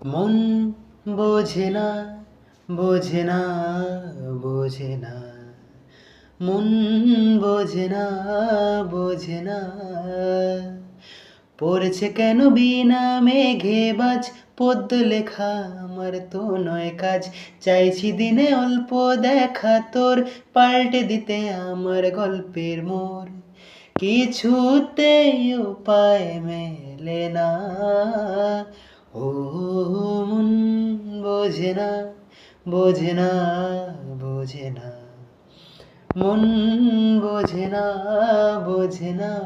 মন বোঝে না, বোঝে না, বোঝে না। মন বোঝে না, বোঝে না। পড়ছে কেন বিনা মেঘে বাজ, পদ্য লেখা আমার তো নয় কাজ। চাইছি দিনে অল্প দেখা তোর, পাল্টে দিতে আমার গল্পের মোড়। কিছুতেই উপায় মেলে না। ও মন বোঝে না, বোঝে না, বোঝে না। মন বোঝে না, বোঝে না।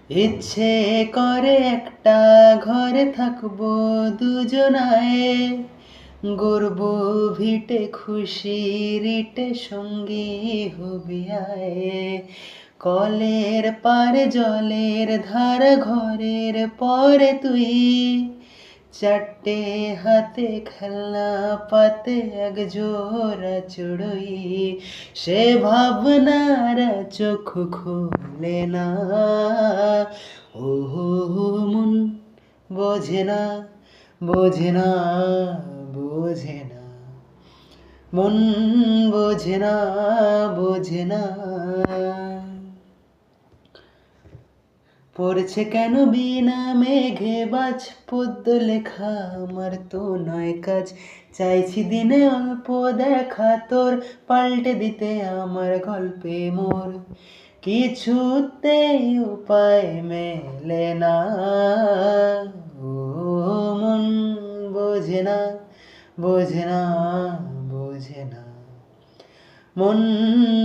ইচ্ছে করে একটা ঘরে থাকবো দুজনায়, গর্ব ভিটে খুশির ইটে সঙ্গী হবি আয়। কলের পারে জলের ধার ঘরের পরে তুই, চারটে হাতে খেলনা পাতে এক জোড়া চড়ুই। সে ভাবনার চোখ খুলে না। ও মন বোঝে না, বোঝে না, বোঝে না। মন বোঝে না, বোঝে না। পড়ছে কেন বিনা মেঘে বাজ, পদ্য লেখা আমার তো নয় কাজ। চাইছি দিনে অল্প দেখা তোর, পাল্টে দিতে আমার গল্পে মোর। কিছুতেই উপায় মেলে না। ও মন বোঝে না, বোঝে না, বোঝে না। মন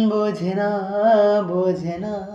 বোঝে না, বোঝে না।